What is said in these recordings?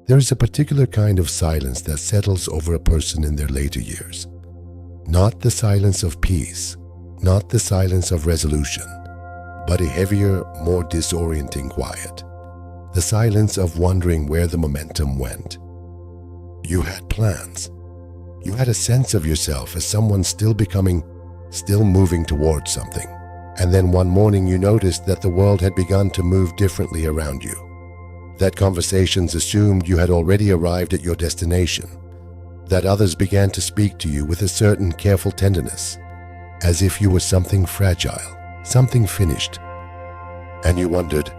There is a particular kind of silence that settles over a person in their later years. Not the silence of peace, not the silence of resolution, but a heavier, more disorienting quiet. The silence of wondering where the momentum went. You had plans. You had a sense of yourself as someone still moving towards something. And then one morning you noticed that the world had begun to move differently around you. That conversations assumed you had already arrived at your destination. That others began to speak to you with a certain careful tenderness, as if you were something fragile, something finished. And you wondered,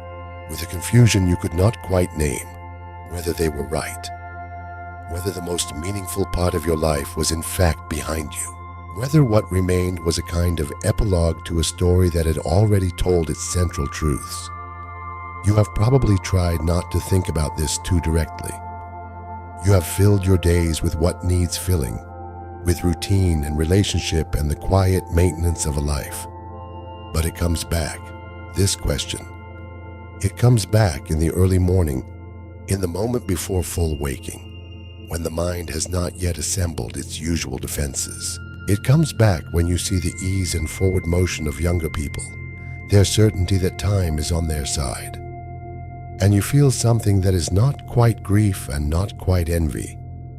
with a confusion you could not quite name, whether they were right, whether the most meaningful part of your life was in fact behind you, whether what remained was a kind of epilogue to a story that had already told its central truths. You have probably tried not to think about this too directly. You have filled your days with what needs filling, with routine and relationship and the quiet maintenance of a life. But it comes back, this question. It comes back in the early morning, in the moment before full waking, when the mind has not yet assembled its usual defenses. It comes back when you see the ease and forward motion of younger people, their certainty that time is on their side. And you feel something that is not quite grief and not quite envy,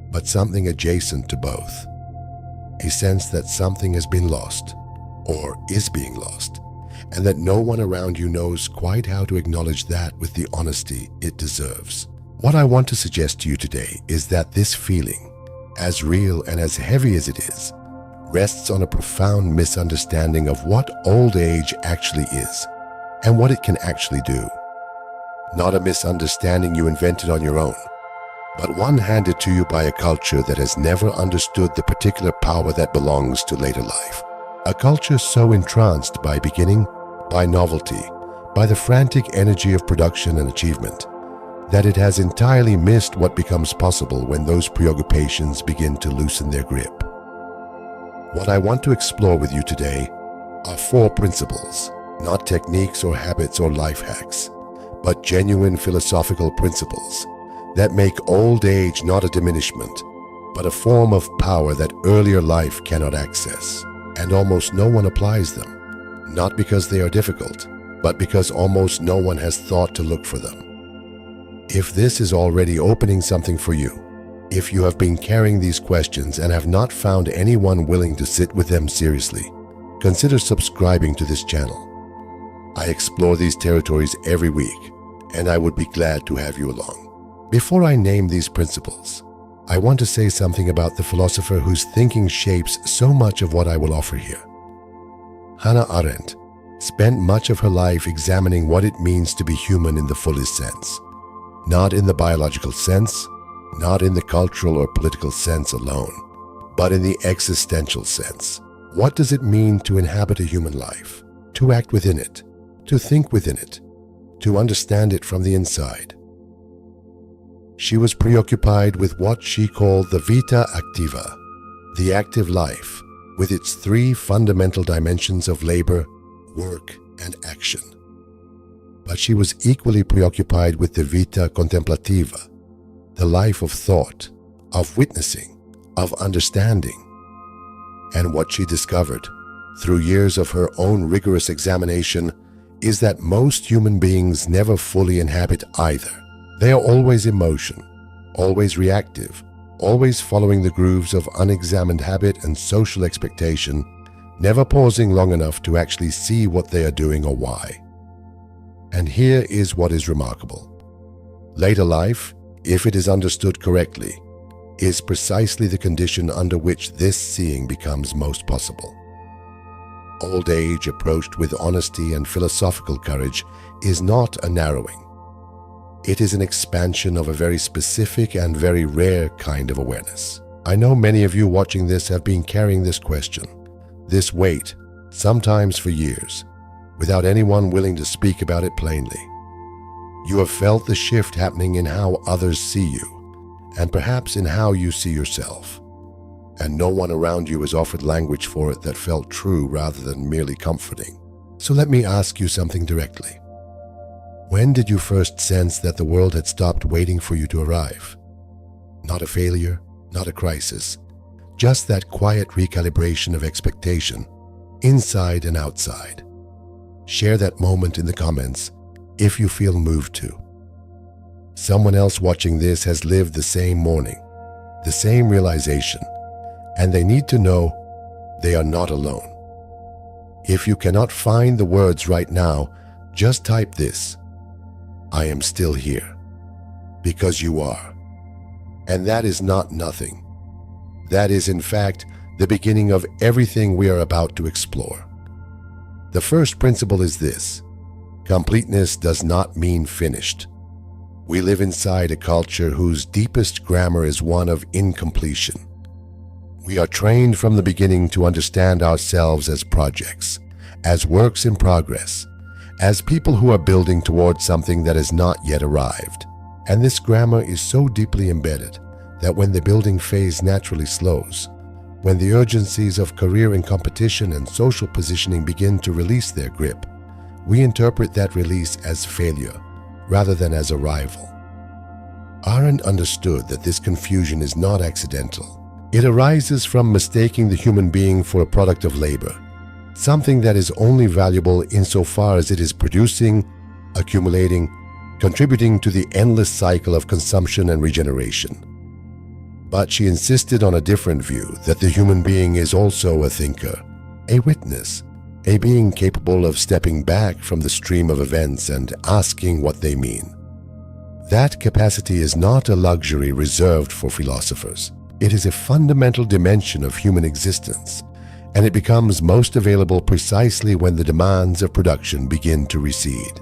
but something adjacent to both. A sense that something has been lost, or is being lost, and that no one around you knows quite how to acknowledge that with the honesty it deserves. What I want to suggest to you today is that this feeling, as real and as heavy as it is, rests on a profound misunderstanding of what old age actually is and what it can actually do. Not a misunderstanding you invented on your own, but one handed to you by a culture that has never understood the particular power that belongs to later life. A culture so entranced by beginning, by novelty, by the frantic energy of production and achievement, that it has entirely missed what becomes possible when those preoccupations begin to loosen their grip. What I want to explore with you today are 4 principles, not techniques or habits or life hacks, but genuine philosophical principles that make old age not a diminishment, but a form of power that earlier life cannot access. And almost no one applies them, not because they are difficult, but because almost no one has thought to look for them. If this is already opening something for you, if you have been carrying these questions and have not found anyone willing to sit with them seriously, consider subscribing to this channel. I explore these territories every week, and I would be glad to have you along. Before I name these principles, I want to say something about the philosopher whose thinking shapes so much of what I will offer here. Hannah Arendt spent much of her life examining what it means to be human in the fullest sense. Not in the biological sense, not in the cultural or political sense alone, but in the existential sense. What does it mean to inhabit a human life, to act within it, to think within it, to understand it from the inside? She was preoccupied with what she called the vita activa, the active life, with its 3 fundamental dimensions of labor, work, and action. But she was equally preoccupied with the vita contemplativa, the life of thought, of witnessing, of understanding. And what she discovered, through years of her own rigorous examination, is that most human beings never fully inhabit either. They are always in motion, always reactive, always following the grooves of unexamined habit and social expectation, never pausing long enough to actually see what they are doing or why. And here is what is remarkable. Later life, if it is understood correctly, is precisely the condition under which this seeing becomes most possible. Old age approached with honesty and philosophical courage is not a narrowing. It is an expansion of a very specific and very rare kind of awareness. I know many of you watching this have been carrying this question, this weight, sometimes for years, without anyone willing to speak about it plainly. You have felt the shift happening in how others see you, and perhaps in how you see yourself. And no one around you has offered language for it that felt true rather than merely comforting. So let me ask you something directly. When did you first sense that the world had stopped waiting for you to arrive? Not a failure, not a crisis, just that quiet recalibration of expectation, inside and outside. Share that moment in the comments if you feel moved to. Someone else watching this has lived the same morning, the same realization, and they need to know they are not alone. If you cannot find the words right now, just type this: I am still here, because you are. And that is not nothing. That is, in fact, the beginning of everything we are about to explore. The first principle is this: completeness does not mean finished. We live inside a culture whose deepest grammar is one of incompletion. We are trained from the beginning to understand ourselves as projects, as works in progress, as people who are building towards something that has not yet arrived. And this grammar is so deeply embedded that when the building phase naturally slows, when the urgencies of career and competition and social positioning begin to release their grip, we interpret that release as failure rather than as arrival. Arendt understood that this confusion is not accidental. It arises from mistaking the human being for a product of labor, something that is only valuable insofar as it is producing, accumulating, contributing to the endless cycle of consumption and regeneration. But she insisted on a different view, that the human being is also a thinker, a witness, a being capable of stepping back from the stream of events and asking what they mean. That capacity is not a luxury reserved for philosophers. It is a fundamental dimension of human existence, and it becomes most available precisely when the demands of production begin to recede.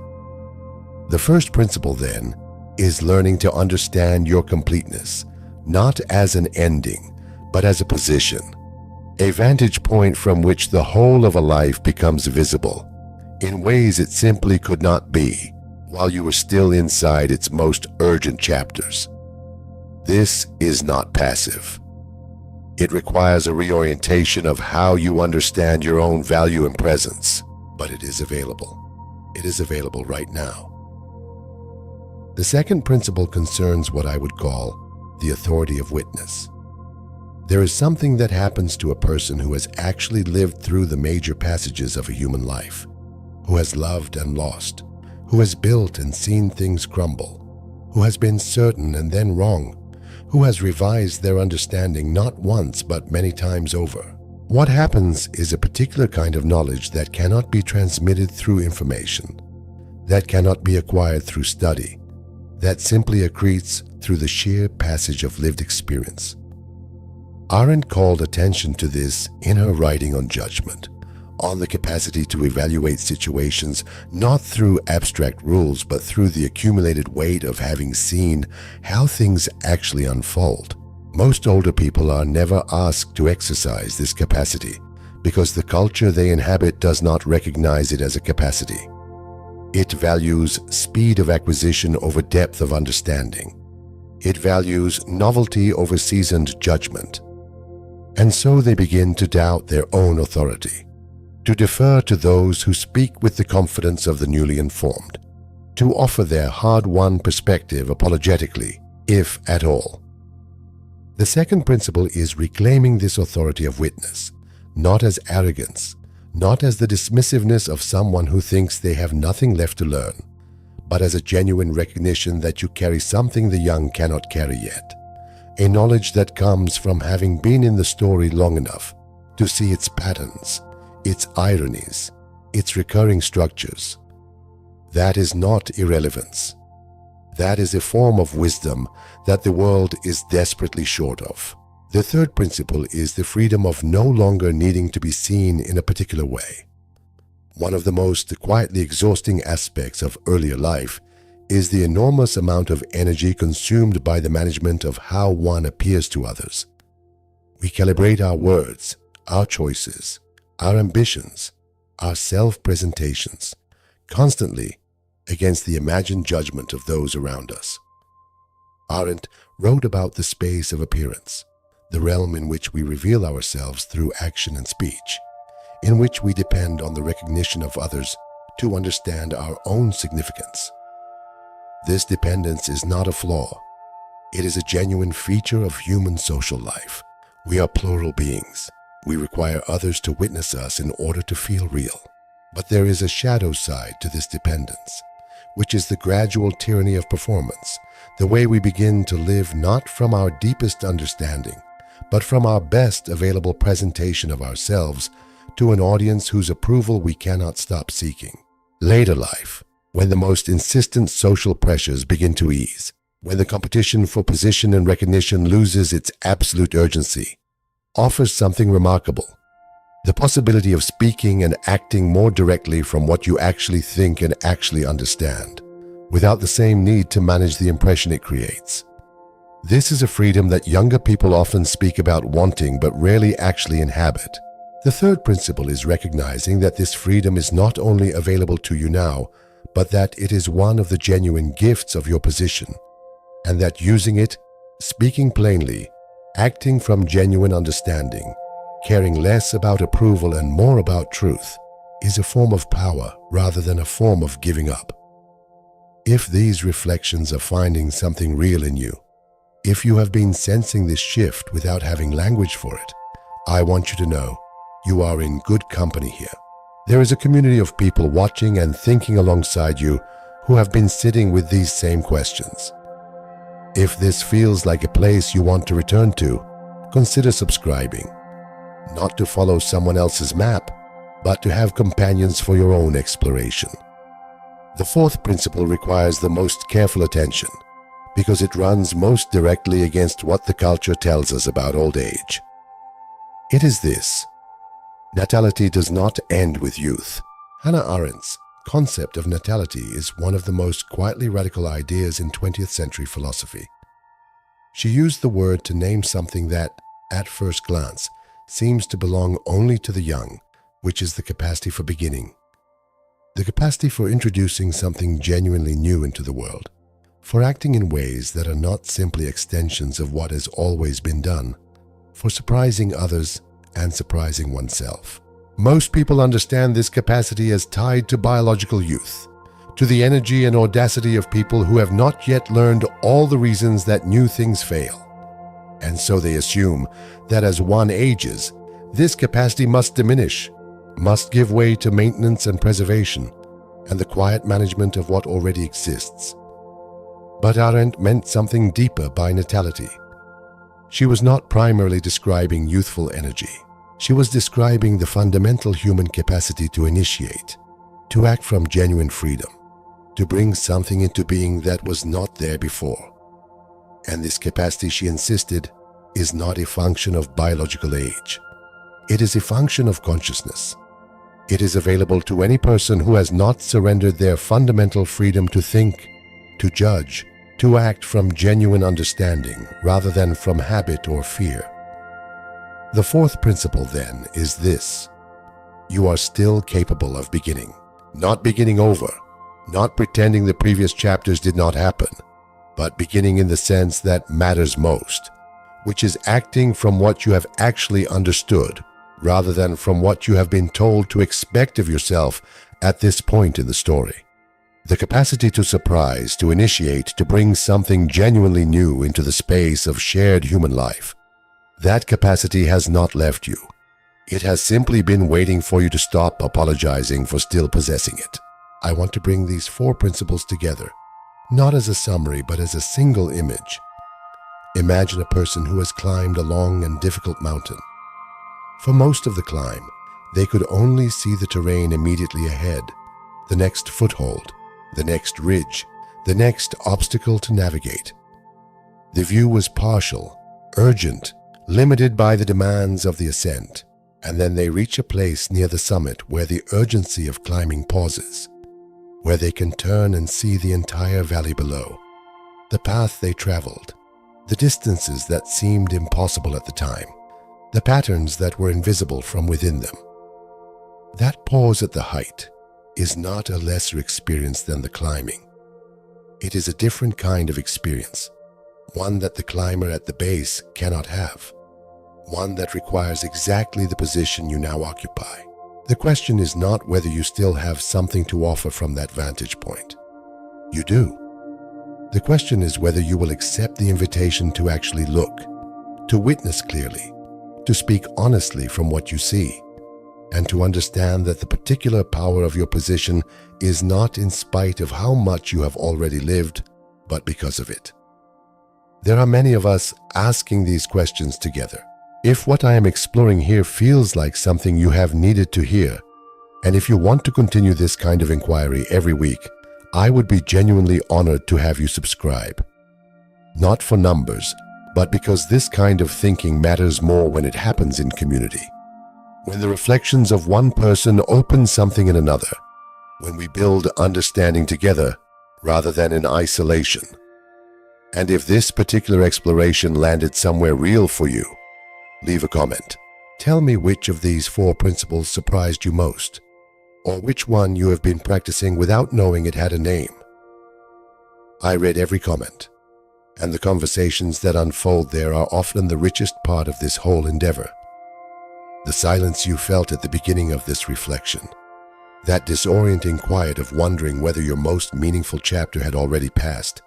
The first principle, then, is learning to understand your completeness, not as an ending, but as a position, a vantage point from which the whole of a life becomes visible, in ways it simply could not be while you were still inside its most urgent chapters. This is not passive. It requires a reorientation of how you understand your own value and presence, but it is available. It is available right now. The second principle concerns what I would call the authority of witness. There is something that happens to a person who has actually lived through the major passages of a human life, who has loved and lost, who has built and seen things crumble, who has been certain and then wrong, who has revised their understanding not once but many times over. What happens is a particular kind of knowledge that cannot be transmitted through information, that cannot be acquired through study, that simply accretes through the sheer passage of lived experience. Arendt called attention to this in her writing on judgment, on the capacity to evaluate situations not through abstract rules but through the accumulated weight of having seen how things actually unfold. Most older people are never asked to exercise this capacity because the culture they inhabit does not recognize it as a capacity. It values speed of acquisition over depth of understanding. It values novelty over seasoned judgment. And so they begin to doubt their own authority, to defer to those who speak with the confidence of the newly informed, to offer their hard-won perspective apologetically, if at all. The second principle is reclaiming this authority of witness, not as arrogance, not as the dismissiveness of someone who thinks they have nothing left to learn, but as a genuine recognition that you carry something the young cannot carry yet, a knowledge that comes from having been in the story long enough to see its patterns, its ironies, its recurring structures. That is not irrelevance. That is a form of wisdom that the world is desperately short of. The third principle is the freedom of no longer needing to be seen in a particular way. One of the most quietly exhausting aspects of earlier life is the enormous amount of energy consumed by the management of how one appears to others. We calibrate our words, our choices, our ambitions, our self-presentations, constantly against the imagined judgment of those around us. Arendt wrote about the space of appearance, the realm in which we reveal ourselves through action and speech, in which we depend on the recognition of others to understand our own significance. This dependence is not a flaw. It is a genuine feature of human social life. We are plural beings. We require others to witness us in order to feel real. But there is a shadow side to this dependence, which is the gradual tyranny of performance, the way we begin to live not from our deepest understanding, but from our best available presentation of ourselves to an audience whose approval we cannot stop seeking. Later life, when the most insistent social pressures begin to ease, when the competition for position and recognition loses its absolute urgency, offers something remarkable: the possibility of speaking and acting more directly from what you actually think and actually understand, without the same need to manage the impression it creates. This is a freedom that younger people often speak about wanting but rarely actually inhabit. The third principle is recognizing that this freedom is not only available to you now, but that it is one of the genuine gifts of your position, and that using it, speaking plainly, acting from genuine understanding, caring less about approval and more about truth, is a form of power rather than a form of giving up. If these reflections are finding something real in you, if you have been sensing this shift without having language for it, I want you to know you are in good company here. There is a community of people watching and thinking alongside you who have been sitting with these same questions. If this feels like a place you want to return to, consider subscribing. Not to follow someone else's map, but to have companions for your own exploration. The fourth principle requires the most careful attention because it runs most directly against what the culture tells us about old age. It is this: natality does not end with youth. Hannah Arendt's concept of natality is one of the most quietly radical ideas in 20th century philosophy. She used the word to name something that, at first glance, seems to belong only to the young, which is the capacity for beginning. The capacity for introducing something genuinely new into the world, for acting in ways that are not simply extensions of what has always been done, for surprising others and surprising oneself. Most people understand this capacity as tied to biological youth, to the energy and audacity of people who have not yet learned all the reasons that new things fail. And so they assume that as one ages, this capacity must diminish, must give way to maintenance and preservation, and the quiet management of what already exists. But Arendt meant something deeper by natality. She was not primarily describing youthful energy. She was describing the fundamental human capacity to initiate, to act from genuine freedom, to bring something into being that was not there before. And this capacity, she insisted, is not a function of biological age. It is a function of consciousness. It is available to any person who has not surrendered their fundamental freedom to think, to judge, to act from genuine understanding rather than from habit or fear. The fourth principle, then, is this: you are still capable of beginning. Not beginning over, not pretending the previous chapters did not happen, but beginning in the sense that matters most, which is acting from what you have actually understood, rather than from what you have been told to expect of yourself at this point in the story. The capacity to surprise, to initiate, to bring something genuinely new into the space of shared human life. That capacity has not left you. It has simply been waiting for you to stop apologizing for still possessing it. I want to bring these four principles together, not as a summary, but as a single image. Imagine a person who has climbed a long and difficult mountain. For most of the climb, they could only see the terrain immediately ahead, the next foothold, the next ridge, the next obstacle to navigate. The view was partial, urgent, limited by the demands of the ascent, and then they reach a place near the summit where the urgency of climbing pauses, where they can turn and see the entire valley below, the path they traveled, the distances that seemed impossible at the time, the patterns that were invisible from within them. That pause at the height is not a lesser experience than the climbing. It is a different kind of experience, one that the climber at the base cannot have, one that requires exactly the position you now occupy. The question is not whether you still have something to offer from that vantage point. You do. The question is whether you will accept the invitation to actually look, to witness clearly, to speak honestly from what you see, and to understand that the particular power of your position is not in spite of how much you have already lived, but because of it. There are many of us asking these questions together. If what I am exploring here feels like something you have needed to hear, and if you want to continue this kind of inquiry every week, I would be genuinely honored to have you subscribe. Not for numbers, but because this kind of thinking matters more when it happens in community. When the reflections of one person open something in another, when we build understanding together rather than in isolation. And if this particular exploration landed somewhere real for you, leave a comment. Tell me which of these 4 principles surprised you most, or which one you have been practicing without knowing it had a name. I read every comment, and the conversations that unfold there are often the richest part of this whole endeavor. The silence you felt at the beginning of this reflection, that disorienting quiet of wondering whether your most meaningful chapter had already passed,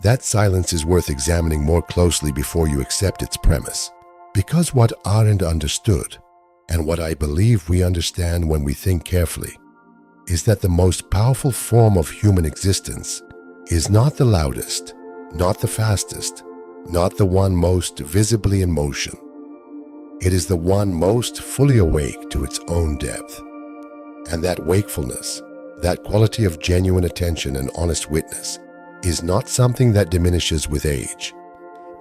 that silence is worth examining more closely before you accept its premise. Because what Arendt understood, and what I believe we understand when we think carefully, is that the most powerful form of human existence is not the loudest, not the fastest, not the one most visibly in motion. It is the one most fully awake to its own depth. And that wakefulness, that quality of genuine attention and honest witness, is not something that diminishes with age.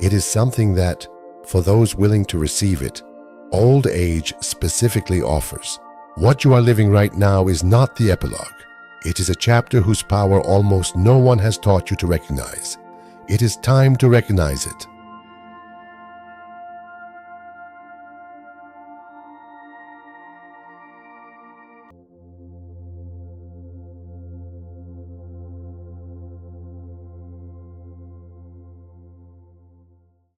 It is something that, for those willing to receive it, old age specifically offers. What you are living right now is not the epilogue. It is a chapter whose power almost no one has taught you to recognize. It is time to recognize it.